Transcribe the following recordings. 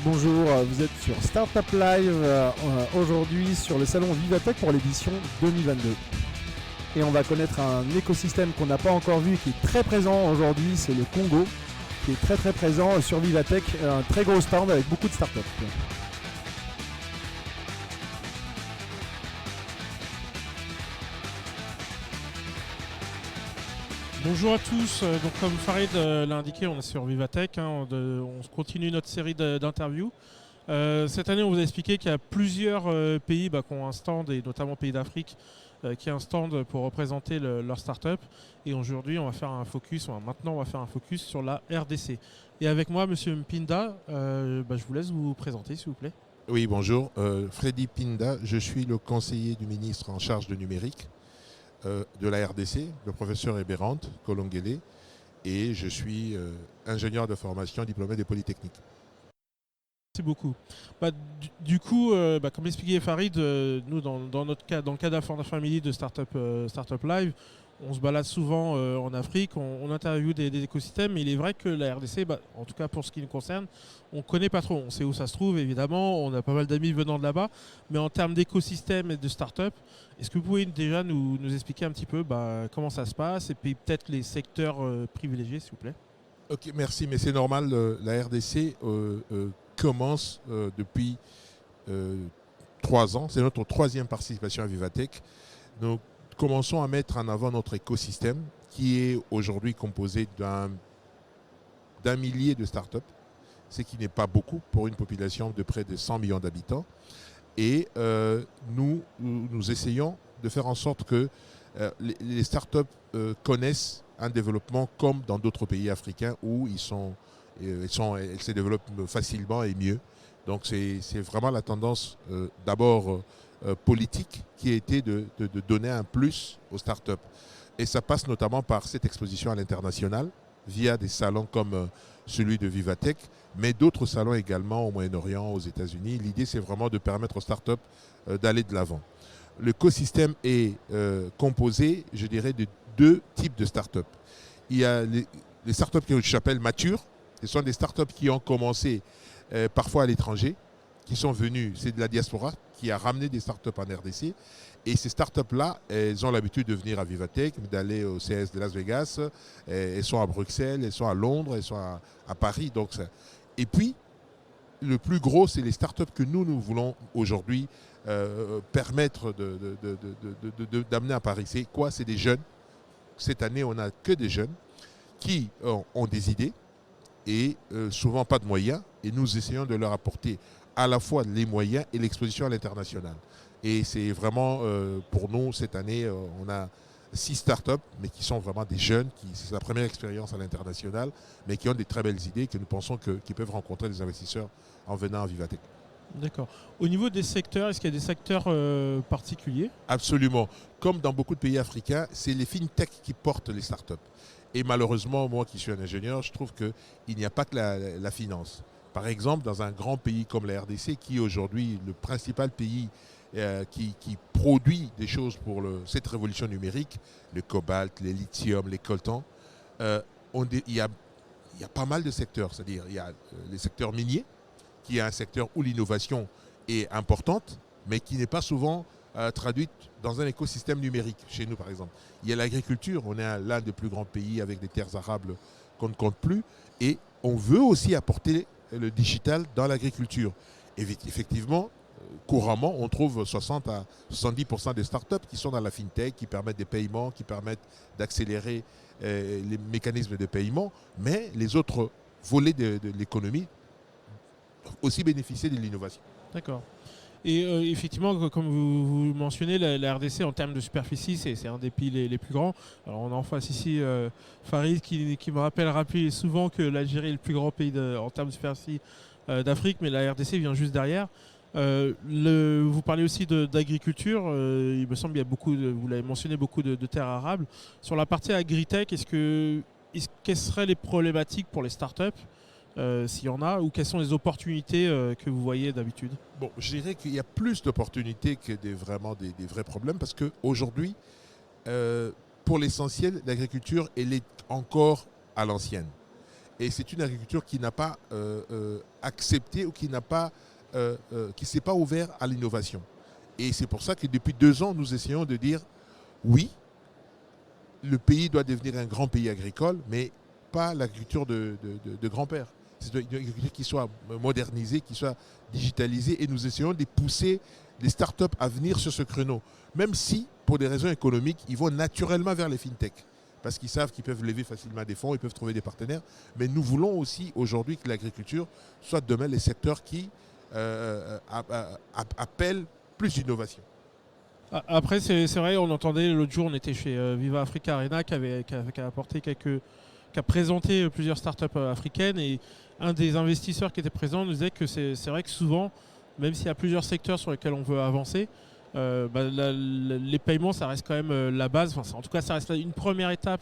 Bonjour, vous êtes sur Startup Live aujourd'hui sur le salon Vivatech pour l'édition 2022. Et on va connaître un écosystème qu'on n'a pas encore vu et qui est très présent aujourd'hui, c'est le Congo, qui est très présent sur Vivatech, un très gros stand avec beaucoup de startups. Bonjour à tous, donc comme Farid l'a indiqué, on est sur Vivatech, on continue notre série d'interviews. Cette année, on vous a expliqué qu'il y a plusieurs pays qui ont un stand, et notamment pays d'Afrique, qui ont un stand pour représenter leur start-up. Et aujourd'hui, maintenant on va faire un focus sur la RDC. Et avec moi, Monsieur Mpinda, je vous laisse vous présenter, s'il vous plaît. Oui, bonjour. Freddy Pinda, je suis le conseiller du ministre en charge de numérique de la RDC, le professeur Eberante Kolongele, et je suis ingénieur de formation diplômé des Polytechniques. Merci beaucoup. Comme expliquait Farid, nous dans notre cas, dans le cas d'Inform Family de Startup Live, on se balade souvent en Afrique, on interviewe des écosystèmes, mais il est vrai que la RDC, en tout cas pour ce qui nous concerne, on ne connaît pas trop. On sait où ça se trouve, évidemment, on a pas mal d'amis venant de là-bas, mais en termes d'écosystème et de start-up, est-ce que vous pouvez déjà nous expliquer un petit peu comment ça se passe et puis peut-être les secteurs privilégiés, s'il vous plaît? Ok, merci, mais c'est normal, la RDC commence depuis 3 ans, c'est notre 3e participation à Vivatech. Nous commençons à mettre en avant notre écosystème qui est aujourd'hui composé d'un millier de startups, ce qui n'est pas beaucoup pour une population de près de 100 millions d'habitants. Et nous essayons de faire en sorte que les startups connaissent un développement comme dans d'autres pays africains où elles se développent facilement et mieux. Donc c'est vraiment la tendance d'abord politique qui a été de donner un plus aux startups. Et ça passe notamment par cette exposition à l'international via des salons comme celui de Vivatech, mais d'autres salons également au Moyen-Orient, aux États-Unis. L'idée, c'est vraiment de permettre aux startups d'aller de l'avant. L'écosystème est composé, je dirais, de 2 types de startups. Il y a les startups que j'appelle matures. Ce sont des startups qui ont commencé parfois à l'étranger, qui sont venues, c'est de la diaspora, qui a ramené des startups en RDC. Et ces startups-là, elles ont l'habitude de venir à Vivatech, d'aller au CS de Las Vegas. Elles sont à Bruxelles, elles sont à Londres, elles sont à Paris. Et puis, le plus gros, c'est les startups que nous voulons aujourd'hui permettre d'amener à Paris. C'est quoi? C'est des jeunes. Cette année, on n'a que des jeunes qui ont des idées et souvent pas de moyens. Et nous essayons de leur apporter à la fois les moyens et l'exposition à l'international. Et c'est vraiment, pour nous, cette année, on a 6 startups, mais qui sont vraiment des jeunes, c'est la première expérience à l'international, mais qui ont des très belles idées que nous pensons qu'ils peuvent rencontrer des investisseurs en venant à Vivatech. D'accord. Au niveau des secteurs, est-ce qu'il y a des secteurs particuliers? Absolument. Comme dans beaucoup de pays africains, c'est les fintech qui portent les startups. Et malheureusement, moi qui suis un ingénieur, je trouve qu'il n'y a pas que la finance. Par exemple, dans un grand pays comme la RDC, qui est aujourd'hui le principal pays qui produit des choses pour cette révolution numérique, le cobalt, le lithium, les coltans, il y a pas mal de secteurs. C'est-à-dire il y a les secteurs miniers, qui est un secteur où l'innovation est importante, mais qui n'est pas souvent traduite dans un écosystème numérique. Chez nous, par exemple, il y a l'agriculture. On est l'un des plus grands pays avec des terres arables qu'on ne compte plus. Et on veut aussi apporter le digital dans l'agriculture. Et effectivement, couramment, on trouve 60 à 70% des startups qui sont dans la fintech, qui permettent des paiements, qui permettent d'accélérer les mécanismes de paiement. Mais les autres volets de l'économie aussi bénéficier de l'innovation. D'accord. Et effectivement, comme vous mentionnez, la RDC en termes de superficie, c'est un des pays les plus grands. Alors on a en face ici Farid qui me rappelle souvent que l'Algérie est le plus grand pays en termes de superficie d'Afrique, mais la RDC vient juste derrière. Vous parlez aussi d'agriculture. Il me semble qu'il y a vous l'avez mentionné, beaucoup de terres arables. Sur la partie agritech, quelles seraient les problématiques pour les startups? S'il y en a, ou quelles sont les opportunités que vous voyez d'habitude? Bon, je dirais qu'il y a plus d'opportunités que des vrais problèmes, parce qu'aujourd'hui, pour l'essentiel, l'agriculture, elle est encore à l'ancienne. Et c'est une agriculture qui n'a pas accepté ou qui ne s'est pas ouvert à l'innovation. Et c'est pour ça que depuis 2 ans, nous essayons de dire oui, le pays doit devenir un grand pays agricole, mais pas l'agriculture de grand-père. C'est une agriculture qui soit modernisée, qui soit digitalisée, et nous essayons de pousser les startups à venir sur ce créneau. Même si, pour des raisons économiques, ils vont naturellement vers les fintech, parce qu'ils savent qu'ils peuvent lever facilement des fonds, ils peuvent trouver des partenaires. Mais nous voulons aussi aujourd'hui que l'agriculture soit demain les secteurs qui appellent plus d'innovation. Après, c'est vrai, on entendait l'autre jour, on était chez Viva Africa Arena qui a présenté plusieurs startups africaines, et un des investisseurs qui était présent nous disait que c'est vrai que souvent, même s'il y a plusieurs secteurs sur lesquels on veut avancer, les paiements, ça reste quand même la base. Enfin, en tout cas, ça reste une première étape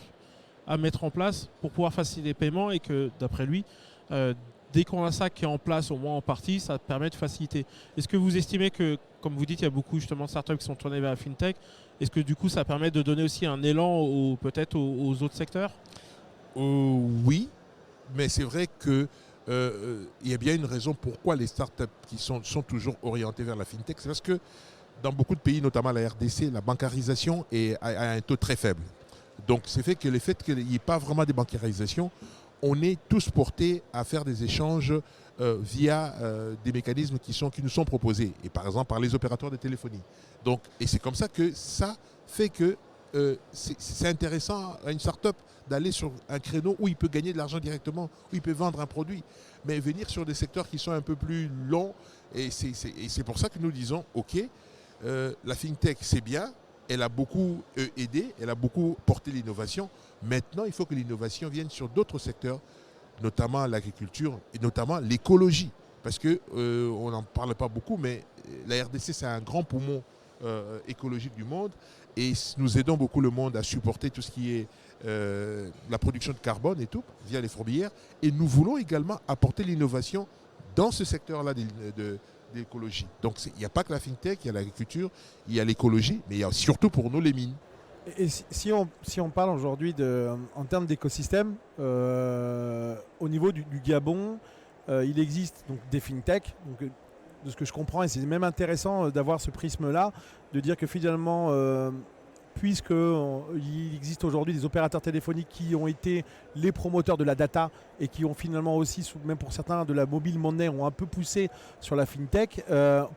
à mettre en place pour pouvoir faciliter les paiements, et que, d'après lui, dès qu'on a ça qui est en place, au moins en partie, ça permet de faciliter. Est-ce que vous estimez que, comme vous dites, il y a beaucoup justement de startups qui sont tournées vers la fintech, est-ce que du coup ça permet de donner aussi un élan peut-être aux autres secteurs ? Oui, mais c'est vrai que il y a bien une raison pourquoi les startups qui sont toujours orientées vers la fintech. C'est parce que dans beaucoup de pays, notamment la RDC, la bancarisation a un taux très faible. Donc c'est fait que le fait qu'il n'y ait pas vraiment de bancarisation, on est tous portés à faire des échanges via des mécanismes qui nous sont proposés, et par exemple par les opérateurs de téléphonie. Donc, et c'est comme ça que ça fait que c'est intéressant à une start-up d'aller sur un créneau où il peut gagner de l'argent directement, où il peut vendre un produit. Mais venir sur des secteurs qui sont un peu plus longs, et c'est pour ça que nous disons, ok, la fintech c'est bien, elle a beaucoup aidé, elle a beaucoup porté l'innovation. Maintenant, il faut que l'innovation vienne sur d'autres secteurs, notamment l'agriculture et notamment l'écologie. Parce qu'on n'en parle pas beaucoup, mais la RDC, c'est un grand poumon écologique du monde. Et nous aidons beaucoup le monde à supporter tout ce qui est la production de carbone et tout, via les fourmilières. Et nous voulons également apporter l'innovation dans ce secteur-là de l'écologie. Donc, il n'y a pas que la fintech, il y a l'agriculture, il y a l'écologie, mais il y a surtout pour nous les mines. Et si on parle aujourd'hui en termes d'écosystème, au niveau du Gabon, il existe donc des fintech. Donc, de ce que je comprends, et c'est même intéressant d'avoir ce prisme-là, de dire que finalement, puisqu'il existe aujourd'hui des opérateurs téléphoniques qui ont été les promoteurs de la data et qui ont finalement aussi, même pour certains, de la mobile money, ont un peu poussé sur la fintech.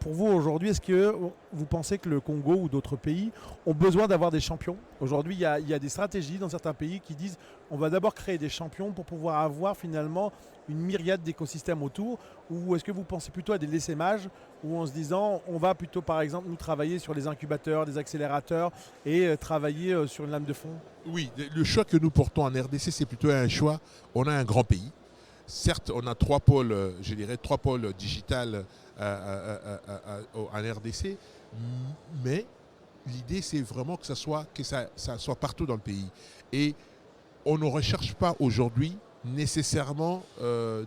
Pour vous aujourd'hui, est-ce que vous pensez que le Congo ou d'autres pays ont besoin d'avoir des champions ? Aujourd'hui, il y a des stratégies dans certains pays qui disent on va d'abord créer des champions pour pouvoir avoir finalement une myriade d'écosystèmes autour, ou est-ce que vous pensez plutôt à des laissés-mages, ou en se disant on va plutôt par exemple nous travailler sur les incubateurs, des accélérateurs et travailler sur une lame de fond ? Oui, le choix que nous portons en RDC, c'est plutôt un choix. On a un grand pays. Certes, on a 3 pôles, je dirais 3 pôles digital en RDC, mais l'idée c'est vraiment que ça soit partout dans le pays. Et on ne recherche pas aujourd'hui nécessairement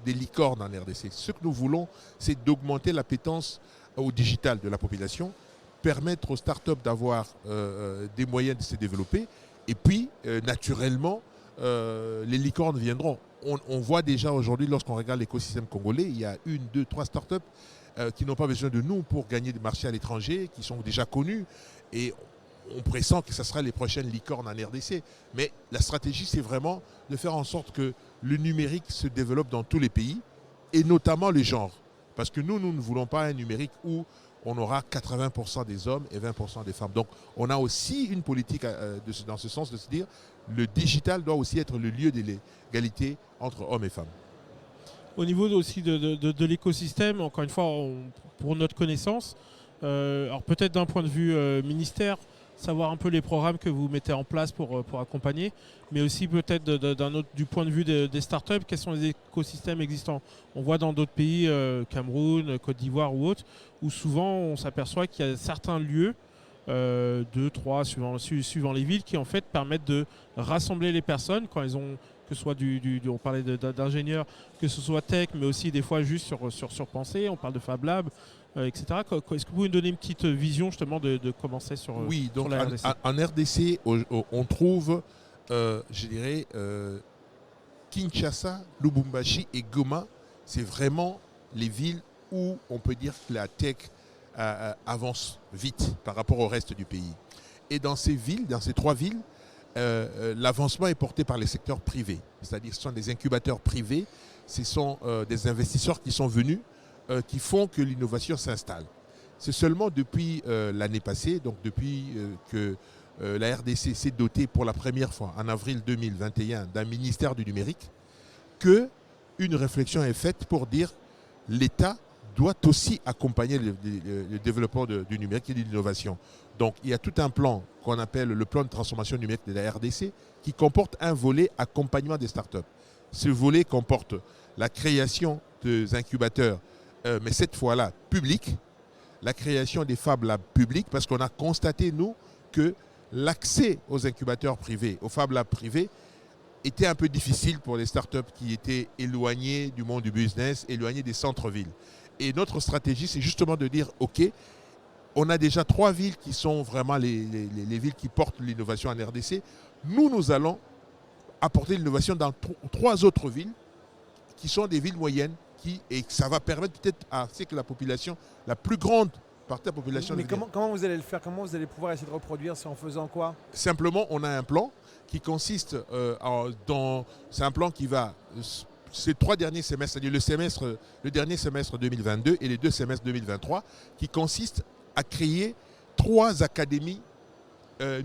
des licornes en RDC. Ce que nous voulons, c'est d'augmenter l'appétence au digital de la population, permettre aux startups d'avoir des moyens de se développer, et puis naturellement les licornes viendront. On voit déjà aujourd'hui, lorsqu'on regarde l'écosystème congolais, il y a 1, 2, 3 startups qui n'ont pas besoin de nous pour gagner des marchés à l'étranger, qui sont déjà connus, et on pressent que ce sera les prochaines licornes en RDC. Mais la stratégie, c'est vraiment de faire en sorte que le numérique se développe dans tous les pays, et notamment les genres. Parce que nous ne voulons pas un numérique où on aura 80% des hommes et 20% des femmes. Donc on a aussi une politique dans ce sens de se dire le digital doit aussi être le lieu de l'égalité entre hommes et femmes. Au niveau aussi de l'écosystème, encore une fois, pour notre connaissance, alors peut-être d'un point de vue ministère, savoir un peu les programmes que vous mettez en place pour accompagner, mais aussi peut-être du point de vue des startups, quels sont les écosystèmes existants. On voit dans d'autres pays, Cameroun, Côte d'Ivoire ou autres, où souvent on s'aperçoit qu'il y a certains lieux, 2, 3, suivant les villes, qui en fait permettent de rassembler les personnes quand elles ont, que ce soit on parlait d'ingénieurs, que ce soit tech, mais aussi des fois juste sur pensée, on parle de Fab Lab, etc. Est-ce que vous pouvez nous donner une petite vision justement de comment c'est sur Oui, donc sur la RDC. en RDC, on trouve, je dirais, Kinshasa, Lubumbashi et Goma, c'est vraiment les villes où on peut dire que la tech avance vite par rapport au reste du pays. Et dans ces villes, dans ces 3 villes, l'avancement est porté par les secteurs privés. C'est-à-dire que ce sont des incubateurs privés, ce sont des investisseurs qui sont venus, qui font que l'innovation s'installe. C'est seulement depuis l'année passée, donc depuis que la RDC s'est dotée pour la première fois en avril 2021 d'un ministère du numérique, qu'une réflexion est faite pour dire l'État doit aussi accompagner le développement du numérique et de l'innovation. Donc il y a tout un plan qu'on appelle le plan de transformation numérique de la RDC qui comporte un volet accompagnement des startups. Ce volet comporte la création des incubateurs, mais cette fois-là publics, la création des Fab Labs publics, parce qu'on a constaté, nous, que l'accès aux incubateurs privés, aux Fab Labs privés, était un peu difficile pour les startups qui étaient éloignées du monde du business, éloignées des centres-villes. Et notre stratégie, c'est justement de dire, OK, on a déjà 3 villes qui sont vraiment les villes qui portent l'innovation en RDC. Nous allons apporter l'innovation dans 3 autres villes qui sont des villes moyennes et ça va permettre peut-être à ce que la population, la plus grande partie de la population... Mais comment vous allez le faire? Comment vous allez pouvoir essayer de reproduire? C'est en faisant quoi? Simplement, on a un plan qui consiste c'est un plan qui va... Ces 3 derniers semestres, c'est-à-dire le dernier semestre 2022 et les 2 semestres 2023, qui consiste à créer 3 académies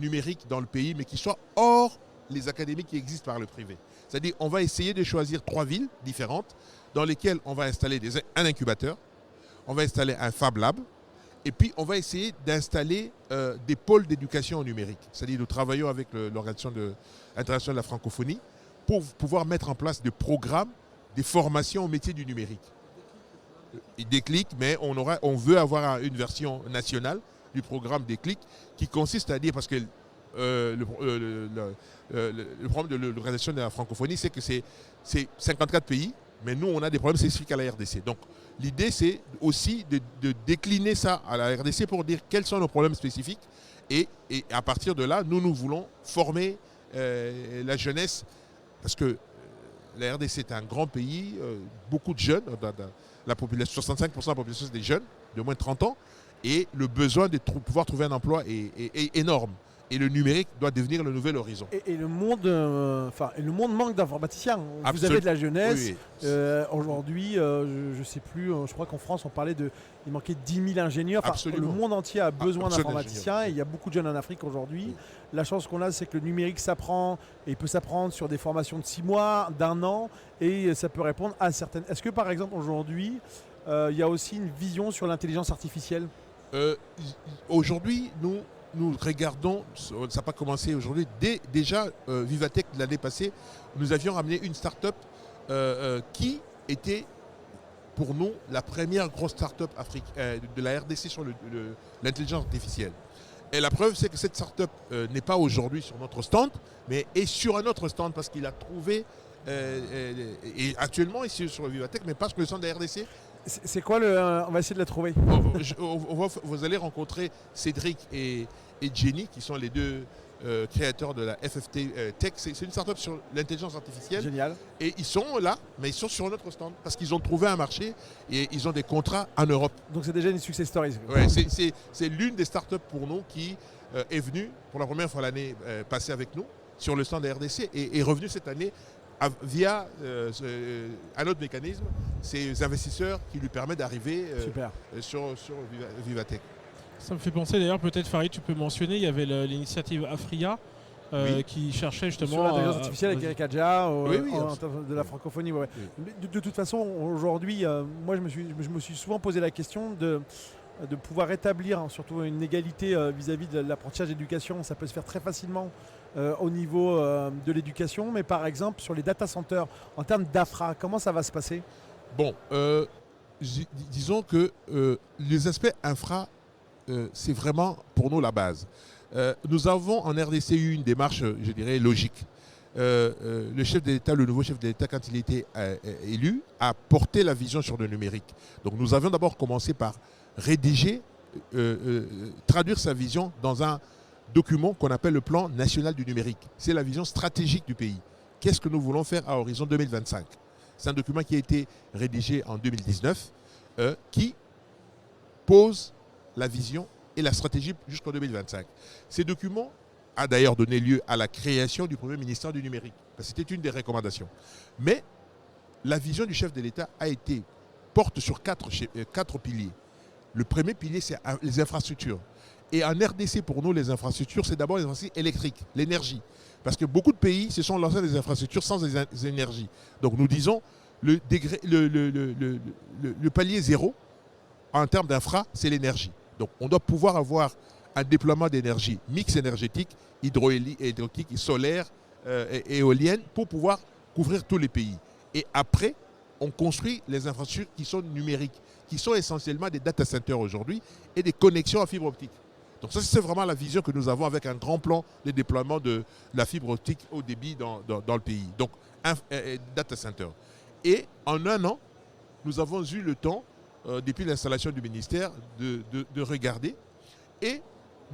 numériques dans le pays, mais qui soient hors les académies qui existent par le privé. C'est-à-dire on va essayer de choisir 3 villes différentes dans lesquelles on va installer un incubateur, on va installer un Fab Lab, et puis on va essayer d'installer des pôles d'éducation au numérique. C'est-à-dire nous travaillons avec l'Organisation internationale de la francophonie pour pouvoir mettre en place des programmes, des formations au métier du numérique. Déclic, mais on veut avoir une version nationale du programme Déclic qui consiste à dire, parce que le problème de l'Organisation de la francophonie, c'est que c'est 54 pays, mais nous, on a des problèmes spécifiques à la RDC. Donc, l'idée, c'est aussi de décliner ça à la RDC pour dire quels sont nos problèmes spécifiques. Et à partir de là, nous voulons former la jeunesse, parce que la RDC est un grand pays, beaucoup de jeunes, la population, 65% de la population, c'est des jeunes de moins de 30 ans, et le besoin de pouvoir trouver un emploi est énorme. Et le numérique doit devenir le nouvel horizon. Et le monde manque d'informaticiens. Vous avez de la jeunesse. Oui. Aujourd'hui, je ne sais plus, je crois qu'en France, il manquait 10 000 ingénieurs. Le monde entier a besoin d'informaticiens. Et il y a beaucoup de jeunes en Afrique aujourd'hui. Oui. La chance qu'on a, c'est que le numérique s'apprend. Et il peut s'apprendre sur des formations de 6 mois, d'1 an. Et ça peut répondre à certaines... Est-ce que, par exemple, aujourd'hui, il y a aussi une vision sur l'intelligence artificielle? Aujourd'hui, nous regardons, ça n'a pas commencé aujourd'hui, déjà Vivatech l'année passée, nous avions ramené une start-up qui était pour nous la première grosse start-up de la RDC sur l'intelligence artificielle. Et la preuve, c'est que cette start-up n'est pas aujourd'hui sur notre stand, mais est sur un autre stand parce qu'il a trouvé, et actuellement ici sur Vivatech, mais pas sur le stand de la RDC. C'est quoi on va essayer de la trouver. Vous allez rencontrer Cédric et Jenny, qui sont les 2 créateurs de la FFT Tech. C'est une startup sur l'intelligence artificielle. Génial. Et ils sont là, mais ils sont sur notre stand parce qu'ils ont trouvé un marché et ils ont des contrats en Europe. Donc c'est déjà une success story. Ouais, c'est l'une des startups pour nous qui est venue pour la première fois l'année passée avec nous sur le stand de la RDC et est revenue cette année via un autre mécanisme, ces investisseurs qui lui permettent d'arriver sur Vivatech. Ça me fait penser d'ailleurs, peut-être Farid, tu peux mentionner, il y avait l'initiative Afria qui cherchait justement... Sur l'intelligence artificielle avec Eric Adja, de la francophonie. Ouais. Oui. De toute façon, aujourd'hui, moi je me suis souvent posé la question de pouvoir établir surtout une égalité vis-à-vis de l'apprentissage et de l'éducation. Ça peut se faire très facilement au niveau de l'éducation, mais par exemple sur les data centers, en termes d'AFRA, comment ça va se passer? Bon, disons que les aspects infra, c'est vraiment pour nous la base. Nous avons en RDC eu une démarche, je dirais, logique. Le chef de l'État, le nouveau chef de l'État, quand il était élu, a porté la vision sur le numérique. Donc nous avions d'abord commencé par rédiger, traduire sa vision dans un document qu'on appelle le plan national du numérique. C'est la vision stratégique du pays. qu'est-ce que nous voulons faire à horizon 2025. C'est un document qui a été rédigé en 2019 qui pose la vision et la stratégie jusqu'en 2025. Ces documents a d'ailleurs donné lieu à la création du premier ministère du numérique. C'était une des recommandations. Mais la vision du chef de l'État porte sur quatre piliers. Le premier pilier, c'est les infrastructures. Et en RDC, pour nous, les infrastructures, c'est d'abord les infrastructures électriques, l'énergie. Parce que beaucoup de pays se sont lancés des infrastructures sans énergie. Donc nous disons, le palier zéro, en termes d'infra, c'est l'énergie. Donc on doit pouvoir avoir un déploiement d'énergie, mix énergétique, hydraulique, solaire, et éolienne, pour pouvoir couvrir tous les pays. Et après, on construit les infrastructures qui sont numériques, qui sont essentiellement des data centers aujourd'hui et des connexions en fibre optique. Donc ça, c'est vraiment la vision que nous avons avec un grand plan de déploiement de la fibre optique haut débit dans le pays. Donc, un data center. Et en un an, nous avons eu le temps, depuis l'installation du ministère, de regarder. Et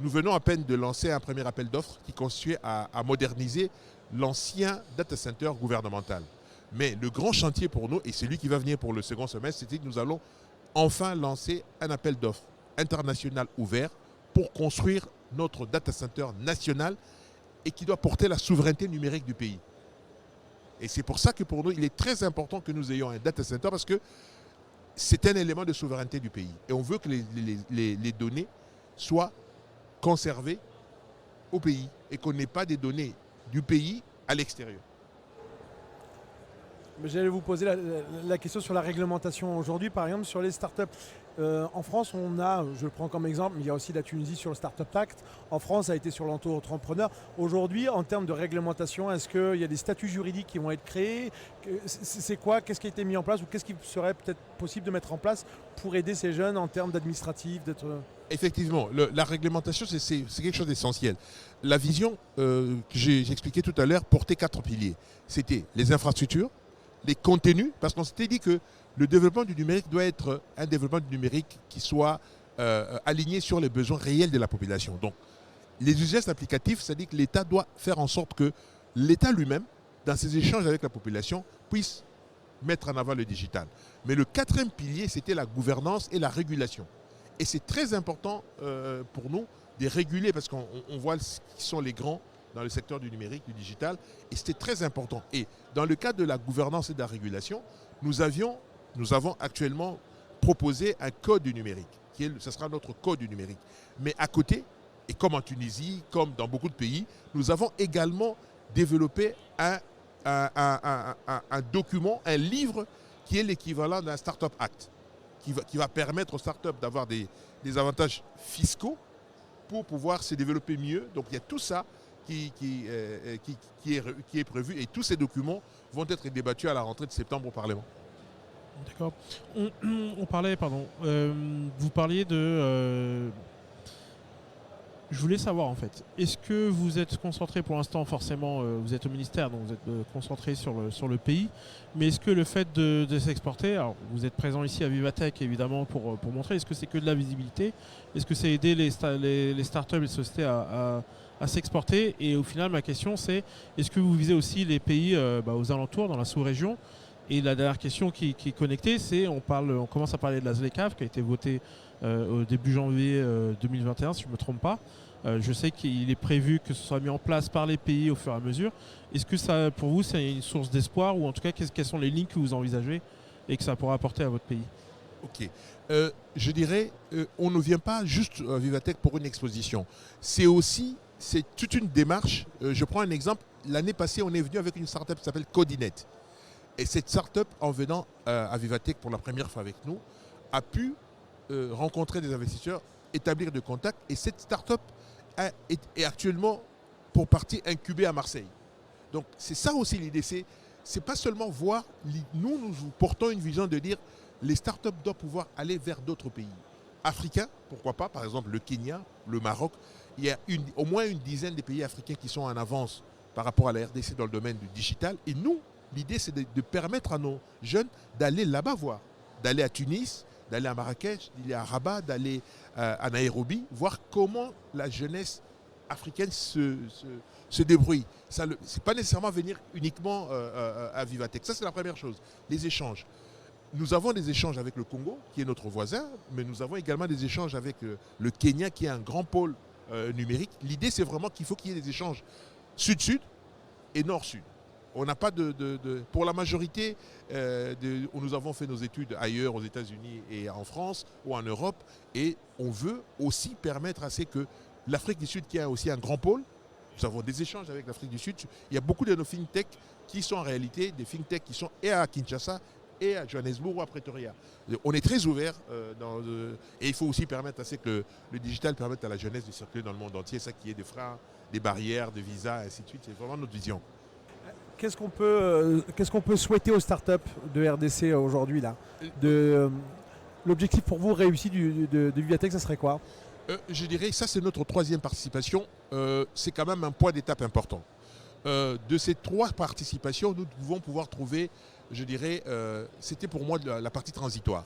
nous venons à peine de lancer un premier appel d'offres qui consistait à moderniser l'ancien data center gouvernemental. Mais le grand chantier pour nous, et c'est lui qui va venir pour le second semestre, c'est que nous allons enfin lancer un appel d'offres international ouvert pour construire notre data center national et qui doit porter la souveraineté numérique du pays. Et c'est pour ça que pour nous, il est très important que nous ayons un data center parce que c'est un élément de souveraineté du pays. Et on veut que les données soient conservées au pays et qu'on n'ait pas des données du pays à l'extérieur. J'allais vous poser la question sur la réglementation aujourd'hui, par exemple sur les startups. En France, on a, je le prends comme exemple, mais il y a aussi la Tunisie sur le Startup Act. En France, ça a été sur l'auto-entrepreneur. Aujourd'hui, en termes de réglementation, est-ce qu'il y a des statuts juridiques qui vont être créés? C'est quoi? Qu'est-ce qui a été mis en place ou qu'est-ce qui serait peut-être possible de mettre en place pour aider ces jeunes en termes d'administratif, d'être... Effectivement, la réglementation, c'est quelque chose d'essentiel. La vision que j'ai expliquée tout à l'heure portait 4 piliers. C'était les infrastructures, les contenus, parce qu'on s'était dit que le développement du numérique doit être un développement du numérique qui soit aligné sur les besoins réels de la population. Donc, les usages applicatifs, c'est-à-dire que l'État doit faire en sorte que l'État lui-même, dans ses échanges avec la population, puisse mettre en avant le digital. Mais le 4e pilier, c'était la gouvernance et la régulation. Et c'est très important pour nous de réguler, parce qu'on voit qui sont les grands dans le secteur du numérique, du digital, et c'était très important. Et dans le cadre de la gouvernance et de la régulation, nous avons actuellement proposé un code du numérique, ce sera notre code du numérique. Mais à côté, et comme en Tunisie, comme dans beaucoup de pays, nous avons également développé un document, un livre qui est l'équivalent d'un Startup Act, qui va permettre aux startups d'avoir des avantages fiscaux pour pouvoir se développer mieux. Donc il y a tout ça qui est prévu et tous ces documents vont être débattus à la rentrée de septembre au Parlement. D'accord. On parlait, vous parliez de... je voulais savoir en fait, est-ce que vous êtes concentré pour l'instant, forcément, vous êtes au ministère, donc vous êtes concentré sur le pays, mais est-ce que le fait de s'exporter, alors vous êtes présent ici à Vivatech évidemment pour montrer, est-ce que c'est que de la visibilité? Est-ce que c'est aider les startups, les sociétés à s'exporter? Et au final, ma question c'est, est-ce que vous visez aussi les pays aux alentours, dans la sous-région? Et la dernière question qui est connectée, c'est on commence à parler de la ZLECAf qui a été votée au début janvier 2021, si je ne me trompe pas. Je sais qu'il est prévu que ce soit mis en place par les pays au fur et à mesure. Est-ce que ça, pour vous, c'est une source d'espoir ou en tout cas, quelles sont les lignes que vous envisagez et que ça pourra apporter à votre pays? Ok. Je dirais, on ne vient pas juste à Vivatech pour une exposition. C'est toute une démarche. Je prends un exemple. L'année passée, on est venu avec une startup qui s'appelle Codinet. Et cette start-up, en venant à Vivatech pour la première fois avec nous, a pu rencontrer des investisseurs, établir des contacts. Et cette start-up est actuellement, pour partie, incubée à Marseille. Donc, c'est ça aussi l'idée. C'est pas seulement voir. Nous portons une vision de dire les start-up doivent pouvoir aller vers d'autres pays. Africains, pourquoi pas, par exemple le Kenya, le Maroc. Il y a au moins une dizaine de pays africains qui sont en avance par rapport à la RDC dans le domaine du digital. Et nous, l'idée, c'est de permettre à nos jeunes d'aller là-bas voir, d'aller à Tunis, d'aller à Marrakech, d'aller à Rabat, d'aller à Nairobi, voir comment la jeunesse africaine se débrouille. Ce n'est pas nécessairement venir uniquement à Vivatech. Ça, c'est la première chose, les échanges. Nous avons des échanges avec le Congo, qui est notre voisin, mais nous avons également des échanges avec le Kenya, qui est un grand pôle numérique. L'idée, c'est vraiment qu'il faut qu'il y ait des échanges sud-sud et nord-sud. On n'a pas pour la majorité, nous avons fait nos études ailleurs, aux États-Unis et en France ou en Europe, et on veut aussi permettre à ce que l'Afrique du Sud, qui a aussi un grand pôle, nous avons des échanges avec l'Afrique du Sud. Il y a beaucoup de nos think-tech qui sont en réalité des think-tech qui sont et à Kinshasa et à Johannesburg ou à Pretoria. On est très ouvert et il faut aussi permettre à ce que le digital permette à la jeunesse de circuler dans le monde entier, ça qui est des freins, des barrières, des visas, et ainsi de suite. C'est vraiment notre vision. Qu'est-ce qu'on peut souhaiter aux startups de RDC aujourd'hui là l'objectif pour vous réussi de Vivatech, ça serait quoi? Je dirais que ça, c'est notre troisième participation. C'est quand même un point d'étape important. De ces 3 participations, nous devons pouvoir trouver, je dirais, c'était pour moi la partie transitoire.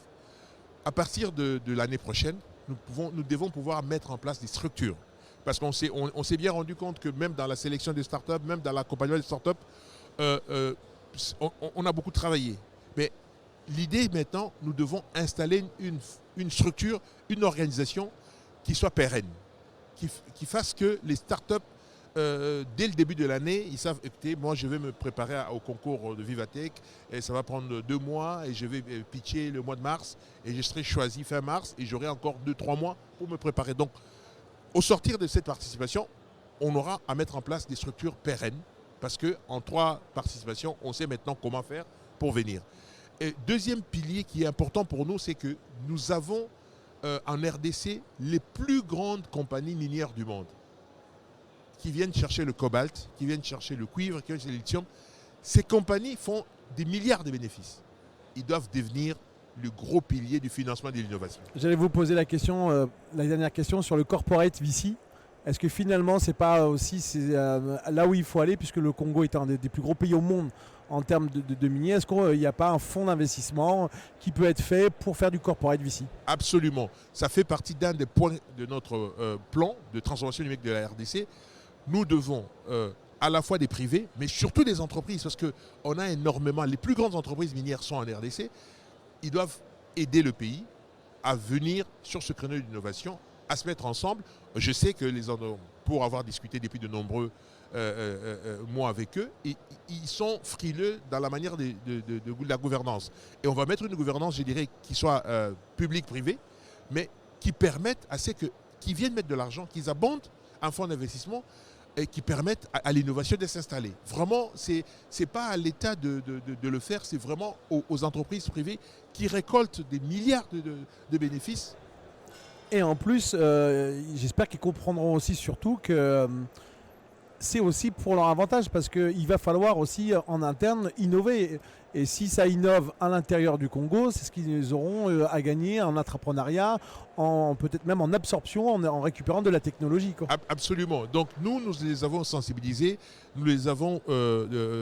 À partir de l'année prochaine, nous devons pouvoir mettre en place des structures. Parce qu'on s'est bien rendu compte que même dans la sélection des startups, même dans l'accompagnement des startups, on a beaucoup travaillé. Mais l'idée maintenant, nous devons installer une structure, une organisation qui soit pérenne, qui fasse que les startups, dès le début de l'année, ils savent, écoutez, moi je vais me préparer au concours de Vivatech et ça va prendre 2 mois et je vais pitcher le mois de mars et je serai choisi fin mars et j'aurai encore 2-3 mois pour me préparer. Donc, au sortir de cette participation, on aura à mettre en place des structures pérennes parce qu'en 3 participations, on sait maintenant comment faire pour venir. Et deuxième pilier qui est important pour nous, c'est que nous avons en RDC les plus grandes compagnies minières du monde qui viennent chercher le cobalt, qui viennent chercher le cuivre, qui viennent chercher le lithium. Ces compagnies font des milliards de bénéfices. Ils doivent devenir le gros pilier du financement de l'innovation. J'allais vous poser la dernière question sur le corporate VC. Est-ce que finalement, c'est pas aussi là où il faut aller, puisque le Congo est un des plus gros pays au monde en termes de miniers? Est-ce qu'il n'y a pas un fonds d'investissement qui peut être fait pour faire du corporate VC? Absolument. Ça fait partie d'un des points de notre plan de transformation numérique de la RDC. Nous devons à la fois des privés, mais surtout des entreprises, parce qu'on a énormément, les plus grandes entreprises minières sont en RDC, ils doivent aider le pays à venir sur ce créneau d'innovation, à se mettre ensemble. Je sais que pour avoir discuté depuis de nombreux mois avec eux, ils sont frileux dans la manière de la gouvernance. Et on va mettre une gouvernance, je dirais, qui soit publique-privée, mais qui permette à ceux qui viennent mettre de l'argent, qu'ils abondent un fonds d'investissement et qui permettent à l'innovation de s'installer. Vraiment, c'est pas à l'État de le faire, c'est vraiment aux entreprises privées qui récoltent des milliards de bénéfices. Et en plus, j'espère qu'ils comprendront aussi surtout que c'est aussi pour leur avantage, parce qu'il va falloir aussi en interne innover. Et si ça innove à l'intérieur du Congo, c'est ce qu'ils auront à gagner en entrepreneuriat, peut-être même en absorption, en récupérant de la technologie, quoi. Absolument. Donc nous les avons sensibilisés. Nous les avons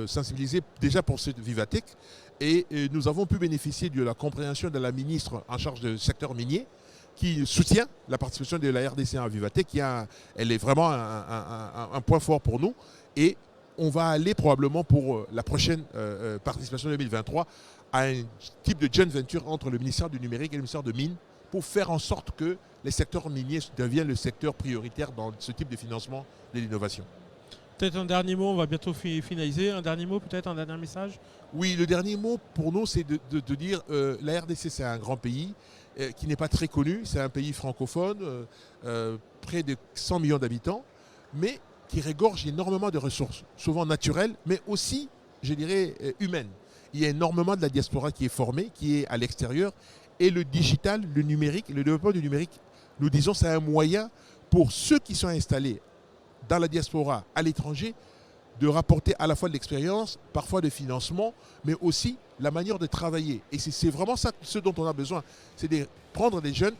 sensibilisés déjà pour cette Vivatech. Et nous avons pu bénéficier de la compréhension de la ministre en charge du secteur minier, qui soutient la participation de la RDC à Vivatech. Elle est vraiment un point fort pour nous. Et on va aller probablement pour la prochaine participation 2023 à un type de joint venture entre le ministère du numérique et le ministère de Mines pour faire en sorte que les secteurs miniers deviennent le secteur prioritaire dans ce type de financement de l'innovation. Peut-être un dernier mot, on va bientôt finaliser. Un dernier mot, peut-être un dernier message? Oui, le dernier mot pour nous, c'est de dire la RDC, c'est un grand pays qui n'est pas très connu. C'est un pays francophone, près de 100 millions d'habitants, mais qui regorge énormément de ressources, souvent naturelles, mais aussi, je dirais, humaines. Il y a énormément de la diaspora qui est formée, qui est à l'extérieur, et le digital, le numérique, le développement du numérique, nous disons, c'est un moyen pour ceux qui sont installés dans la diaspora, à l'étranger, de rapporter à la fois de l'expérience, parfois de financement, mais aussi la manière de travailler. Et c'est vraiment ça ce dont on a besoin, c'est de prendre des jeunes,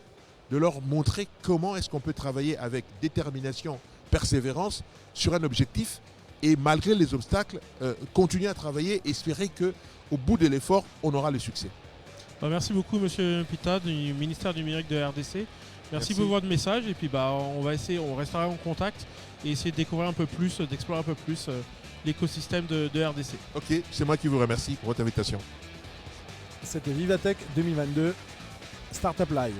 de leur montrer comment est-ce qu'on peut travailler avec détermination, persévérance sur un objectif et malgré les obstacles, continuer à travailler et espérer qu'au bout de l'effort, on aura le succès. Merci beaucoup, M. Pita, du ministère du numérique de RDC. Merci pour votre message et puis on restera en contact et essayer de découvrir un peu plus, d'explorer un peu plus l'écosystème de RDC. Ok, c'est moi qui vous remercie pour votre invitation. C'était Vivatech 2022 Startup Live.